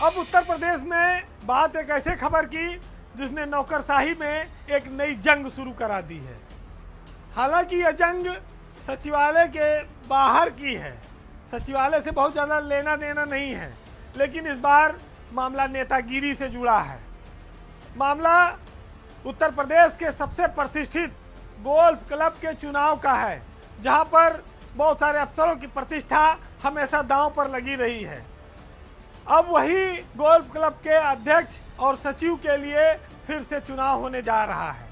अब उत्तर प्रदेश में बात एक ऐसे खबर की जिसने नौकरशाही में एक नई जंग शुरू करा दी है। हालांकि यह जंग सचिवालय के बाहर की है, सचिवालय से बहुत ज़्यादा लेना देना नहीं है, लेकिन इस बार मामला नेतागिरी से जुड़ा है। मामला उत्तर प्रदेश के सबसे प्रतिष्ठित गोल्फ क्लब के चुनाव का है, जहां पर बहुत सारे अफसरों की प्रतिष्ठा हमेशा दांव पर लगी रही है। अब वही गोल्फ क्लब के अध्यक्ष और सचिव के लिए फिर से चुनाव होने जा रहा है।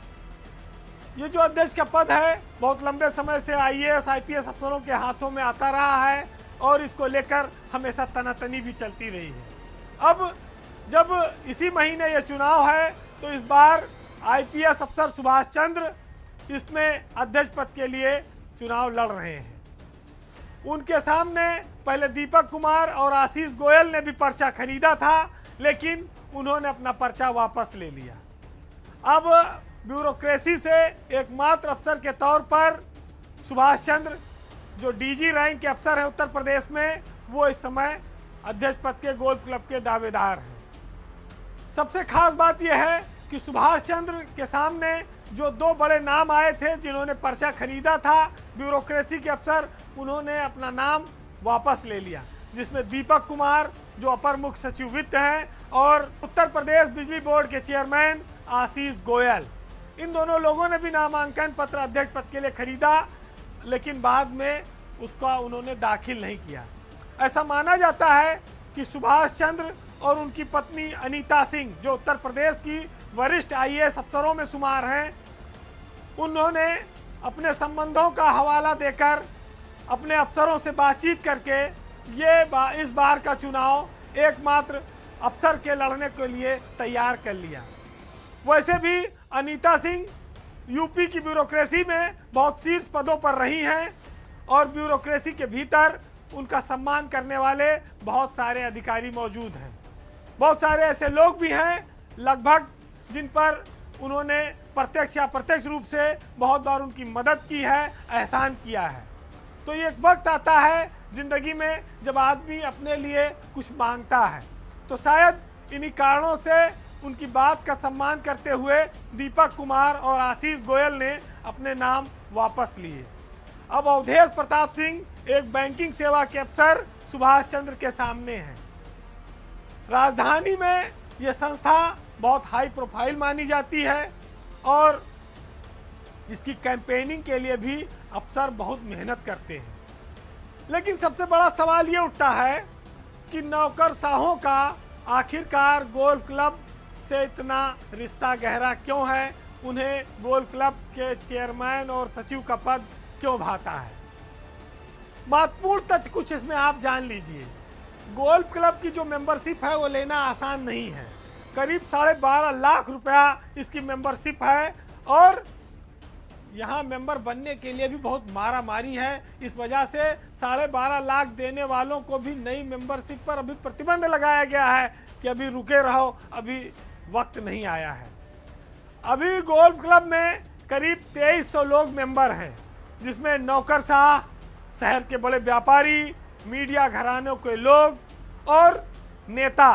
ये जो अध्यक्ष का पद है बहुत लंबे समय से आईएएस आईपीएस अफसरों के हाथों में आता रहा है और इसको लेकर हमेशा तनातनी भी चलती रही है। अब जब इसी महीने ये चुनाव है तो इस बार आईपीएस अफसर सुभाष चंद्र इसमें अध्यक्ष पद के लिए चुनाव लड़ रहे हैं। उनके सामने पहले दीपक कुमार और आशीष गोयल ने भी पर्चा खरीदा था, लेकिन उन्होंने अपना पर्चा वापस ले लिया। अब ब्यूरोक्रेसी से एकमात्र अफसर के तौर पर सुभाष चंद्र, जो डीजी रैंक के अफसर हैं उत्तर प्रदेश में, वो इस समय अध्यक्ष पद के गोल्फ क्लब के दावेदार हैं। सबसे खास बात यह है कि सुभाष चंद्र के सामने जो दो बड़े नाम आए थे जिन्होंने पर्चा खरीदा था, ब्यूरोक्रेसी के अफसर, उन्होंने अपना नाम वापस ले लिया, जिसमें दीपक कुमार जो अपर मुख्य सचिव वित्त हैं और उत्तर प्रदेश बिजली बोर्ड के चेयरमैन आशीष गोयल, इन दोनों लोगों ने भी नामांकन पत्र अध्यक्ष पद के लिए खरीदा, लेकिन बाद में उसका उन्होंने दाखिल नहीं किया। ऐसा माना जाता है कि सुभाष चंद्र और उनकी पत्नी अनीता सिंह, जो उत्तर प्रदेश की वरिष्ठ आईएएस अफसरों में शुमार हैं, उन्होंने अपने संबंधों का हवाला देकर अपने अफसरों से बातचीत करके इस बार का चुनाव एकमात्र अफसर के लड़ने के लिए तैयार कर लिया। वैसे भी अनीता सिंह यूपी की ब्यूरोक्रेसी में बहुत शीर्ष पदों पर रही हैं और ब्यूरोक्रेसी के भीतर उनका सम्मान करने वाले बहुत सारे अधिकारी मौजूद हैं। बहुत सारे ऐसे लोग भी हैं लगभग जिन पर उन्होंने प्रत्यक्ष या अप्रत्यक्ष रूप से बहुत बार उनकी मदद की है, एहसान किया है। तो ये एक वक्त आता है ज़िंदगी में जब आदमी अपने लिए कुछ मांगता है, तो शायद इन्हीं कारणों से उनकी बात का सम्मान करते हुए दीपक कुमार और आशीष गोयल ने अपने नाम वापस लिए। अब अवधेश प्रताप सिंह एक बैंकिंग सेवा के अफसर सुभाष चंद्र के सामने हैं। राजधानी में ये संस्था बहुत हाई प्रोफाइल मानी जाती है और इसकी कैंपेनिंग के लिए भी अफसर बहुत मेहनत करते हैं। लेकिन सबसे बड़ा सवाल ये उठता है कि नौकरशाहों का आखिरकार गोल्फ क्लब से इतना रिश्ता गहरा क्यों है, उन्हें गोल्फ क्लब के चेयरमैन और सचिव का पद क्यों भाता है। महत्वपूर्ण तथ्य कुछ इसमें आप जान लीजिए। गोल्फ क्लब की जो मेंबरशिप है वो लेना आसान नहीं है। करीब 12.5 लाख रुपया इसकी मेंबरशिप है और यहाँ मेंबर बनने के लिए भी बहुत मारा मारी है। इस वजह से 12.5 लाख देने वालों को भी नई मेंबरशिप पर अभी प्रतिबंध लगाया गया है कि अभी रुके रहो, अभी वक्त नहीं आया है। अभी गोल्फ क्लब में करीब 2300 लोग मेंबर हैं, जिसमें नौकरशाह, शहर के बड़े व्यापारी, मीडिया घरानों के लोग और नेता,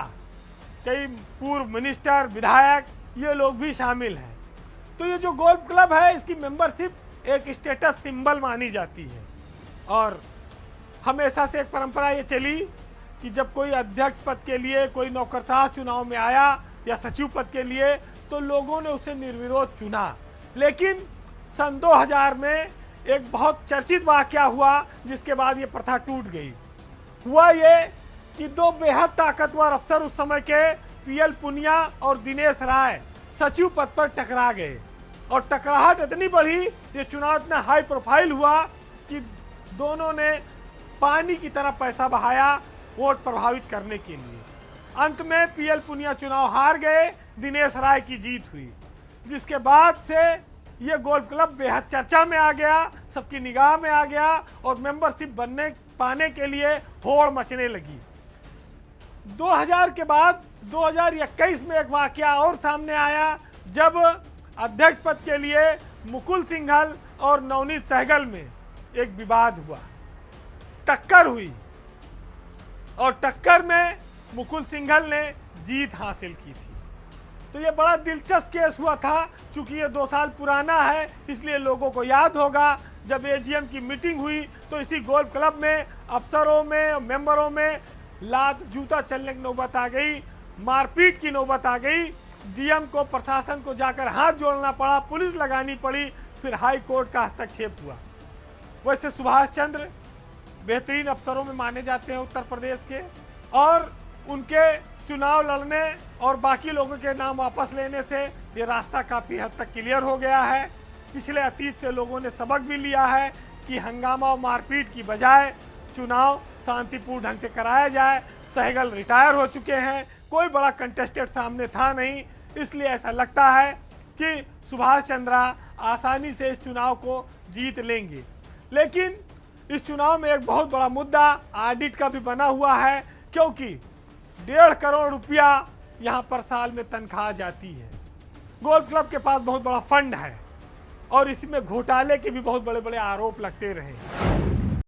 कई पूर्व मिनिस्टर, विधायक, ये लोग भी शामिल हैं। तो ये जो गोल्फ क्लब है इसकी मेंबरशिप एक स्टेटस सिंबल मानी जाती है और हमेशा से एक परंपरा ये चली कि जब कोई अध्यक्ष पद के लिए कोई नौकरशाह चुनाव में आया या सचिव पद के लिए तो लोगों ने उसे निर्विरोध चुना। लेकिन सन 2000 में एक बहुत चर्चित वाकया हुआ जिसके बाद ये प्रथा टूट गई। हुआ ये कि दो बेहद ताकतवर अफसर उस समय के पीएल पुनिया और दिनेश राय सचिव पद पर टकरा गए और टकराहट इतनी बढ़ी, ये चुनाव इतना हाई प्रोफाइल हुआ कि दोनों ने पानी की तरह पैसा बहाया वोट प्रभावित करने के लिए। अंत में पीएल पुनिया चुनाव हार गए, दिनेश राय की जीत हुई, जिसके बाद से ये गोल्फ क्लब बेहद चर्चा में आ गया, सबकी निगाह में आ गया और मेंबरशिप पाने के लिए होड़ मचने लगी। 2000 के बाद 2021 में एक वाकया और सामने आया जब अध्यक्ष पद के लिए मुकुल सिंघल और नवनीत सहगल में एक विवाद हुआ, टक्कर हुई और टक्कर में मुकुल सिंघल ने जीत हासिल की थी। तो ये बड़ा दिलचस्प केस हुआ था। चूंकि ये 2 साल पुराना है इसलिए लोगों को याद होगा जब एजीएम की मीटिंग हुई तो इसी गोल्फ क्लब में अफसरों में मेंबरों में लात जूता चलने की नौबत आ गई, मारपीट की नौबत आ गई। डीएम को प्रशासन को जाकर हाथ जोड़ना पड़ा, पुलिस लगानी पड़ी, फिर हाई कोर्ट का हस्तक्षेप हुआ। वैसे सुभाष चंद्र बेहतरीन अफसरों में माने जाते हैं उत्तर प्रदेश के, और उनके चुनाव लड़ने और बाकी लोगों के नाम वापस लेने से ये रास्ता काफ़ी हद तक क्लियर हो गया है। पिछले अतीत से लोगों ने सबक भी लिया है कि हंगामा और मारपीट की बजाय चुनाव शांतिपूर्ण ढंग से कराया जाए। सहगल रिटायर हो चुके हैं, कोई बड़ा कंटेस्टेड सामने था नहीं, इसलिए ऐसा लगता है कि सुभाष चंद्रा आसानी से इस चुनाव को जीत लेंगे। लेकिन इस चुनाव में एक बहुत बड़ा मुद्दा ऑडिट का भी बना हुआ है, क्योंकि 1.5 करोड़ रुपया यहाँ पर साल में तनख्वाह जाती है। गोल्फ क्लब के पास बहुत बड़ा फंड है और इसमें घोटाले के भी बहुत बड़े बड़े आरोप लगते रहे।